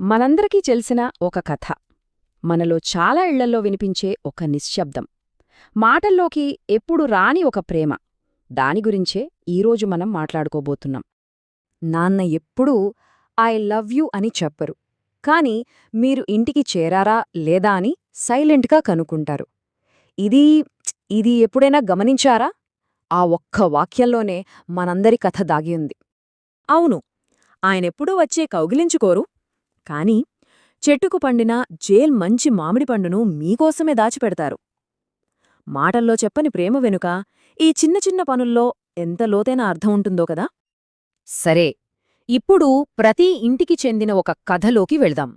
మనందరికీ తెలిసిన ఒక కథ, మనలో చాలా ఇళ్లల్లో వినిపించే ఒక నిశ్శబ్దం, మాటల్లోకి ఎప్పుడు రాని ఒక ప్రేమ. దాని గురించే ఈరోజు మనం మాట్లాడుకోబోతున్నాం. నాన్న ఎప్పుడూ ఐ లవ్ యూ అని చెప్పరు, కాని మీరు ఇంటికి చేరారా లేదా అని సైలెంట్గా కనుక్కుంటారు. ఇది ఇది ఎప్పుడైనా గమనించారా? ఆ ఒక్క వాక్యంలోనే మనందరి కథ దాగి ఉంది. అవును, ఆయనెప్పుడూ వచ్చే కౌగిలించుకోరు, కాని చెట్టుకు పండిన మంచి మామిడి పండును మీకోసమే దాచిపెడతారు. మాటల్లో చెప్పని ప్రేమ వెనుక ఈ చిన్న చిన్న పనుల్లో ఎంత లోతైన అర్థం ఉంటుందో కదా. సరే, ఇప్పుడు ప్రతి ఇంటికి చెందిన ఒక కథలోకి వెళ్దాం.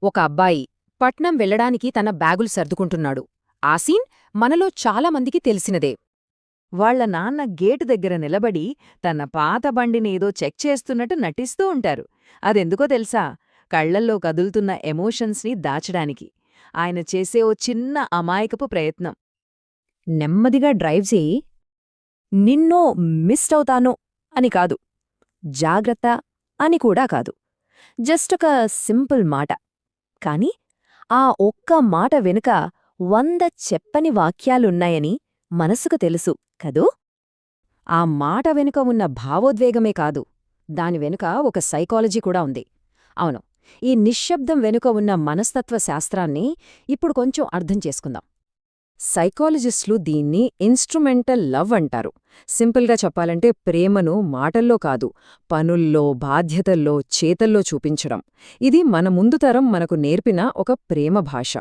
ఒక అబ్బాయి పట్నం వెళ్లడానికి తన బ్యాగులు సర్దుకుంటున్నాడు. ఆ సీన్ మనలో చాలామందికి తెలిసినదే. వాళ్ల నాన్న గేటు దగ్గర నిలబడి తన పాత బండినేదో చెక్ చేస్తున్నట్టు నటిస్తూ ఉంటారు. అదెందుకో తెలుసా? కళ్లల్లో కదులుతున్న ఎమోషన్స్ని దాచడానికి ఆయన చేసే ఓ చిన్న అమాయకపు ప్రయత్నం. నెమ్మదిగా డ్రైవ్ చేయి, నిన్నో మిస్ అవుతాను అని కాదు, జాగ్రత్త అని కూడా కాదు, జస్ట్ ఒక సింపుల్ మాట. కాని ఆ ఒక్క మాట వెనుక 100 చెప్పని వాక్యాలున్నాయని మనసుకు తెలుసు కదూ. ఆ మాట వెనుక ఉన్న భావోద్వేగమే కాదు, దాని వెనుక ఒక సైకాలజీ కూడా ఉంది. అవును, ఈ నిశ్శబ్దం వెనుక ఉన్న మనస్తత్వ శాస్త్రాన్ని ఇప్పుడు కొంచెం అర్థం చేసుకుందాం. సైకాలజిస్టులు దీన్ని ఇన్స్ట్రుమెంటల్ లవ్ అంటారు. సింపుల్గా చెప్పాలంటే ప్రేమను మాటల్లో కాదు, పనుల్లో, బాధ్యతల్లో, చేతల్లో చూపించడం. ఇది మన ముందు తరం మనకు నేర్పిన ఒక ప్రేమ భాష.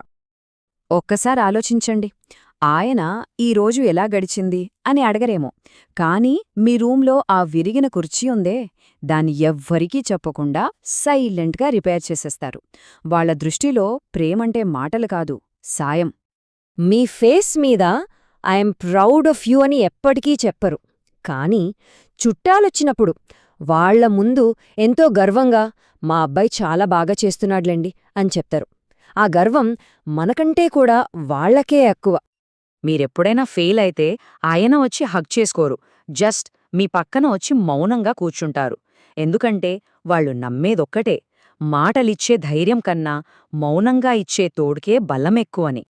ఒక్కసారి ఆలోచించండి, ఆయన ఈరోజు ఎలా గడిచింది అని అడగరేమో, కాని మీ రూంలో ఆ విరిగిన కుర్చీ ఉందే, దాన్ని ఎవ్వరికీ చెప్పకుండా సైలెంట్గా రిపేర్ చేసేస్తారు. వాళ్ల దృష్టిలో ప్రేమంటే మాటలు కాదు, సాయం. మీ ఫేస్ మీద ఐఎమ్ ప్రౌడ్ ఆఫ్ యూ అని ఎప్పటికీ చెప్పరు, కాని చుట్టాలొచ్చినప్పుడు వాళ్ల ముందు ఎంతో గర్వంగా మా అబ్బాయి చాలా బాగా చేస్తున్నాడ్లేండి అని చెప్తారు. ఆ గర్వం మనకంటే కూడా వాళ్లకే ఎక్కువ. మీరెప్పుడైనా ఫెయిల్ అయితే ఆయన వచ్చి హగ్ చేసుకోరు, జస్ట్ మీ పక్కన వచ్చి మౌనంగా కూర్చుంటారు. ఎందుకంటే వాళ్లు నమ్మేదొక్కటే, మాటలిచ్చే ధైర్యం కన్నా మౌనంగా ఇచ్చే తోడుకే బలమెక్కువని.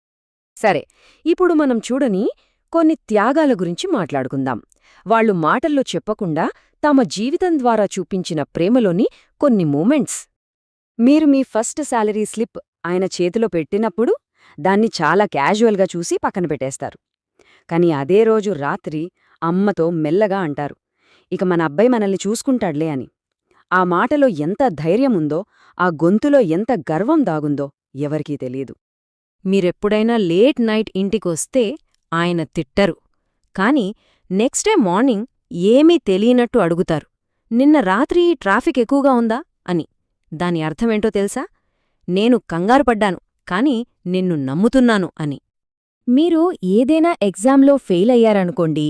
సరే, ఇప్పుడు మనం చూడని కొన్ని త్యాగాల గురించి మాట్లాడుకుందాం. వాళ్లు మాటల్లో చెప్పకుండా తమ జీవితం ద్వారా చూపించిన ప్రేమలోని కొన్ని మూమెంట్స్. మీరు మీ ఫస్ట్ శాలరీ స్లిప్ ఆయన చేతిలో పెట్టినప్పుడు దాన్ని చాలా క్యాజువల్గా చూసి పక్కన పెట్టేస్తారు. కాని అదే రోజు రాత్రి అమ్మతో మెల్లగా అంటారు, ఇక మన అబ్బాయి మనల్ని చూసుకుంటాడ్లే అని. ఆ మాటలో ఎంత ధైర్యముందో, ఆ గొంతులో ఎంత గర్వం దాగుందో ఎవరికీ తెలీదు. మీరెప్పుడైనా లేట్ నైట్ ఇంటికొస్తే ఆయన తిట్టరు, కాని నెక్స్ట్ డే మార్నింగ్ ఏమీ తెలియనట్టు అడుగుతారు, నిన్న రాత్రి ట్రాఫిక్ ఎక్కువగా ఉందా అని. దాని అర్థమేంటో తెలుసా? నేను కంగారుపడ్డాను, కాని నిన్ను నమ్ముతున్నాను అని. మీరు ఏదైనా ఎగ్జామ్లో ఫెయిల్ అయ్యారనుకోండి,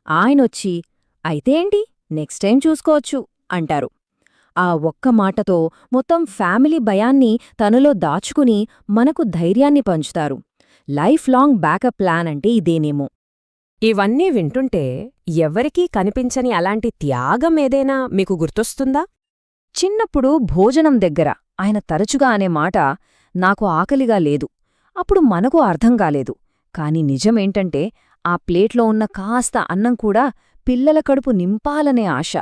ఆయనొచ్చి అయితే ఏంటి, నెక్స్ట్ టైం చూసుకోవచ్చు అంటారు. ఆ ఒక్క మాటతో మొత్తం ఫ్యామిలీ భయాన్ని తనలో దాచుకుని మనకు ధైర్యాన్ని పంచుతారు. లైఫ్ లాంగ్ బ్యాకప్ ప్లాన్ అంటే ఇదేనేమో. ఇవన్నీ వింటుంటే ఎవ్వరికీ కనిపించని అలాంటి త్యాగం ఏదైనా మీకు గుర్తొస్తుందా? చిన్నప్పుడు భోజనం దగ్గర ఆయన తరచుగా అనే మాట, నాకు ఆకలిగా లేదు. అప్పుడు మనకు అర్థం కాలేదు, కాని నిజమేంటంటే ఆ ప్లేట్లో ఉన్న కాస్త అన్నం కూడా పిల్లల కడుపు నింపాలనే ఆశ.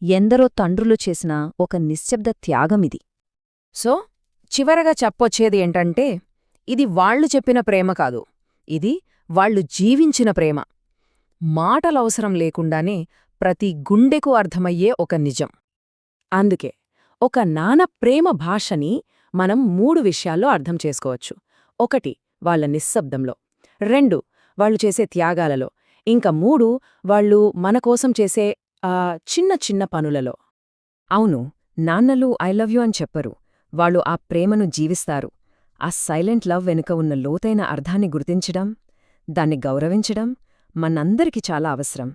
ఎందరో తండ్రులు చేసిన ఒక నిశ్శబ్ద త్యాగమిది. సో చివరగా చెప్పొచ్చేది ఏంటంటే, ఇది వాళ్లు చెప్పిన ప్రేమ కాదు, ఇది వాళ్లు జీవించిన ప్రేమ. మాటలవసరం లేకుండానే ప్రతి గుండెకు అర్థమయ్యే ఒక నిజం. అందుకే ఒక నాన్న ప్రేమ భాషని మనం 3 విషయాల్లో అర్థం చేసుకోవచ్చు. 1 వాళ్ల నిశ్శబ్దంలో, 2 వాళ్లు చేసే త్యాగాలలో, ఇంకా 3 వాళ్లు మనకోసం చేసే చిన్న చిన్న పనులలో. అవును, నాన్నలు ఐ లవ్ యూ అని చెప్పరు, వాళ్ళు ఆ ప్రేమను జీవిస్తారు. ఆ సైలెంట్ లవ్ వెనుక ఉన్న లోతైన అర్థాన్ని గుర్తించడం, దాన్ని గౌరవించడం మనందరికీ చాలా అవసరం.